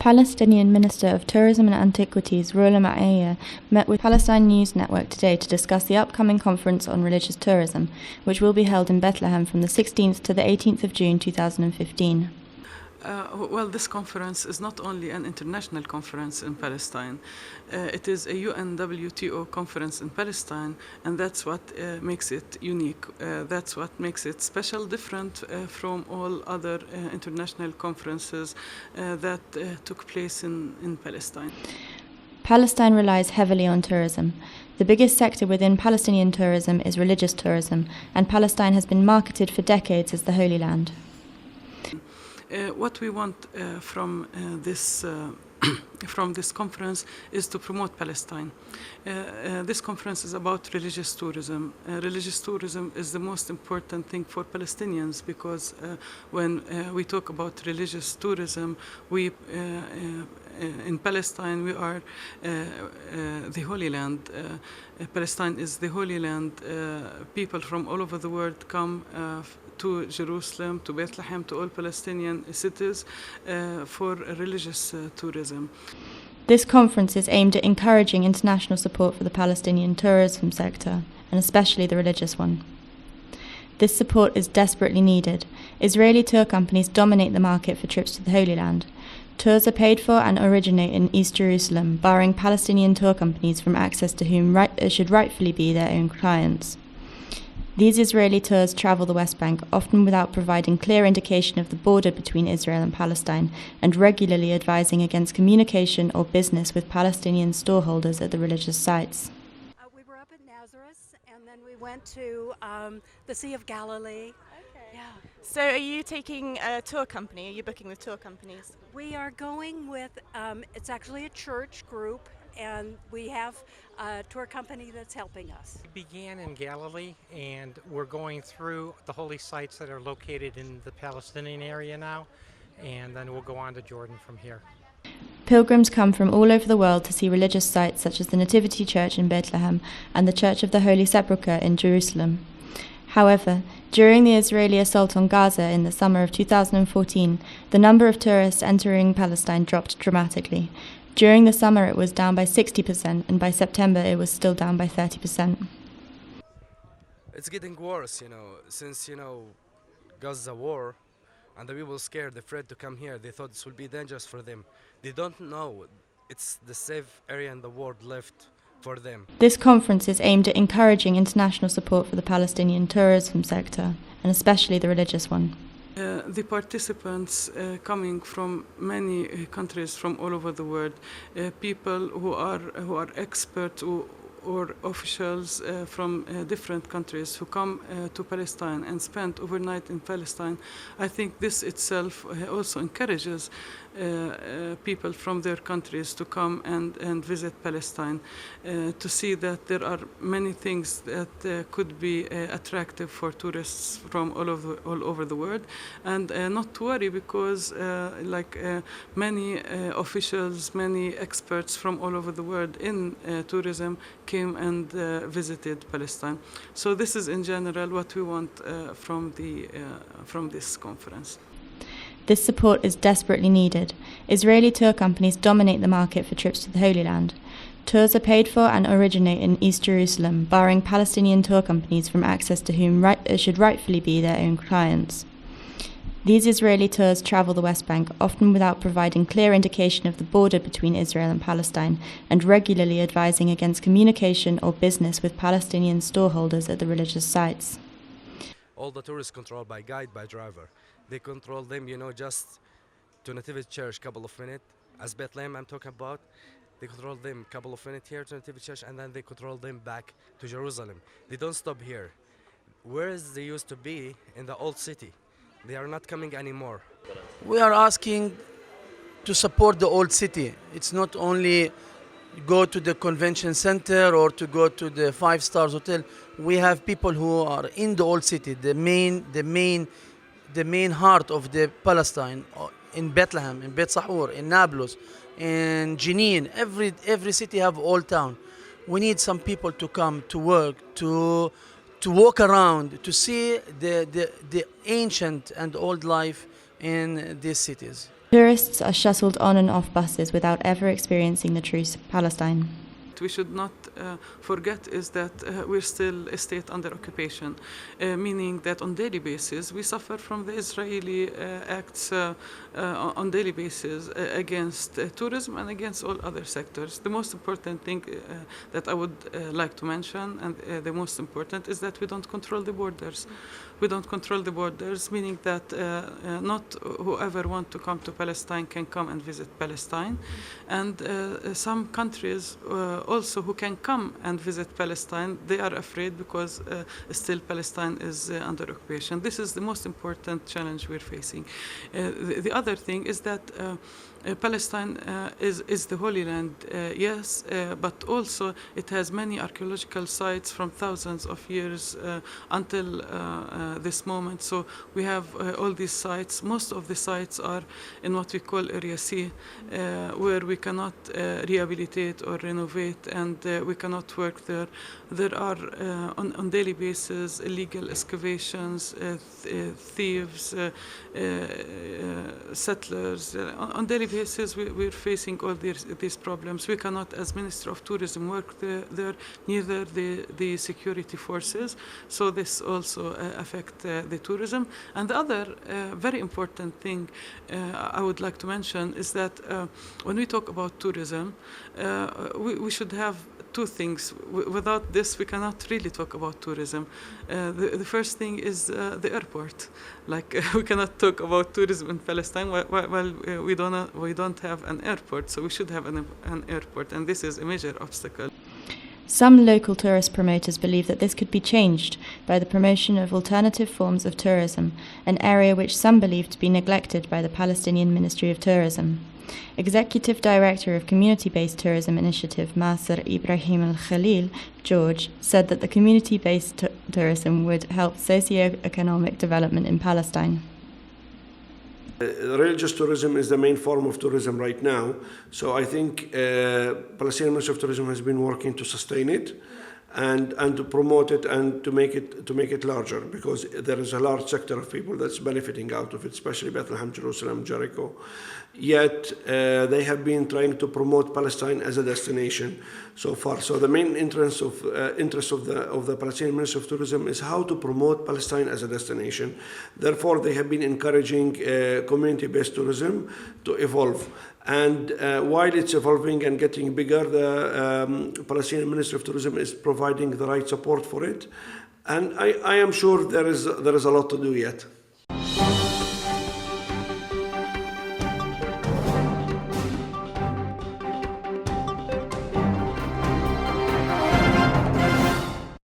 Palestinian Minister of Tourism and Antiquities Rola Ma'aya met with Palestine News Network today to discuss the upcoming conference on religious tourism, which will be held in Bethlehem from the 16th to the 18th of June 2015. Well, this conference is not only an international conference in Palestine, it is a UNWTO conference in Palestine, and that's what makes it unique. That's what makes it special, different from all other international conferences that took place in Palestine. Palestine relies heavily on tourism. The biggest sector within Palestinian tourism is religious tourism, and Palestine has been marketed for decades as the Holy Land. What we want from this conference is to promote Palestine. This conference is about religious tourism. Religious tourism is the most important thing for Palestinians because when we talk about religious tourism, we in Palestine we are the Holy Land. Palestine is the Holy Land. People from all over the world come to Jerusalem, to Bethlehem, to all Palestinian cities for religious tourism. This conference is aimed at encouraging international support for the Palestinian tourism sector, and especially the religious one. This support is desperately needed. Israeli tour companies dominate the market for trips to the Holy Land. Tours are paid for and originate in East Jerusalem, barring Palestinian tour companies from access to whom should rightfully be their own clients. These Israeli tours travel the West Bank, often without providing clear indication of the border between Israel and Palestine, and regularly advising against communication or business with Palestinian storeholders at the religious sites. We were up at Nazareth, and then we went to the Sea of Galilee. Okay. Yeah. So are you taking a tour company? Are you booking with tour companies? We are going with, it's actually a church group, and we have a tour company that's helping us. We began in Galilee, and we're going through the holy sites that are located in the Palestinian area now, and then we'll go on to Jordan from here. Pilgrims come from all over the world to see religious sites such as the Nativity Church in Bethlehem and the Church of the Holy Sepulchre in Jerusalem. However, during the Israeli assault on Gaza in the summer of 2014, the number of tourists entering Palestine dropped dramatically. During the summer it was down by 60%, and by September it was still down by 30%. It's getting worse, since, Gaza war, and the people scared, afraid to come here. They thought this will be dangerous for them. They don't know it's the safe area in the world left for them. This conference is aimed at encouraging international support for the Palestinian tourism sector, and especially the religious one. The participants coming from many countries from all over the world, people who are experts or officials from different countries who come to Palestine and spend overnight in Palestine. I think this itself also encourages people from their countries to come and visit Palestine, to see that there are many things that could be attractive for tourists from all over the world, and not to worry because many officials, many experts from all over the world in tourism came and visited Palestine. So this is in general what we want from this conference. This support is desperately needed. Israeli tour companies dominate the market for trips to the Holy Land. Tours are paid for and originate in East Jerusalem, barring Palestinian tour companies from access to whom should rightfully be their own clients. These Israeli tours travel the West Bank, often without providing clear indication of the border between Israel and Palestine, and regularly advising against communication or business with Palestinian storeholders at the religious sites. All the tourists controlled by guide, by driver. They control them, just to Nativity Church, couple of minutes. As Bethlehem I'm talking about, they control them couple of minutes here to Nativity Church, and then they control them back to Jerusalem. They don't stop here. Whereas they used to be in the old city. They are not coming anymore. We are asking to support the old city. It's not only go to the convention center or to go to the 5-star hotel. We have people who are in the old city, the main heart of the Palestine, in Bethlehem, in Beit Sahur, in Nablus, in Jenin. Every city have old town. We need some people to come to work, to walk around, to see the ancient and old life in these cities. Tourists are shuttled on and off buses without ever experiencing the true Palestine. We should not forget is that we're still a state under occupation, meaning that on daily basis we suffer from the Israeli acts on daily basis against tourism and against all other sectors. The most important thing that I would like to mention, and the most important, is that we don't control the borders. We don't control the borders, meaning that not whoever wants to come to Palestine can come and visit Palestine. And some countries also who can come and visit Palestine, they are afraid because still Palestine is under occupation. This is the most important challenge we're facing. The other thing is that Palestine is the Holy Land, yes, but also it has many archaeological sites from thousands of years until this moment. So we have all these sites. Most of the sites are in what we call Area C, where we cannot rehabilitate or renovate, and we cannot work there. There are on daily basis illegal excavations, thieves, settlers. On daily basis, we're facing all these problems. We cannot, as Minister of Tourism, work there, neither the security forces. So this also affects the tourism. And the other very important thing I would like to mention is that when we talk about tourism, we should have two things. Without this, we cannot really talk about tourism. The first thing is the airport. Like we cannot talk about tourism in Palestine while we don't have an airport. So we should have an airport, and this is a major obstacle. Some local tourist promoters believe that this could be changed by the promotion of alternative forms of tourism, an area which some believe to be neglected by the Palestinian Ministry of Tourism. Executive Director of Community-Based Tourism Initiative, Masr Ibrahim Al-Khalil, George, said that the community-based tourism would help socio-economic development in Palestine. Religious tourism is the main form of tourism right now, so I think Palestinian Ministry of Tourism has been working to sustain it and to promote it and to make it larger, because there is a large sector of people that's benefiting out of it, especially Bethlehem, Jerusalem, Jericho. Yet they have been trying to promote Palestine as a destination so far. So the main interest of the Palestinian Ministry of Tourism is how to promote Palestine as a destination. Therefore, they have been encouraging community-based tourism to evolve. And while it's evolving and getting bigger, the Palestinian Ministry of Tourism is providing the right support for it. And I am sure there is a lot to do yet.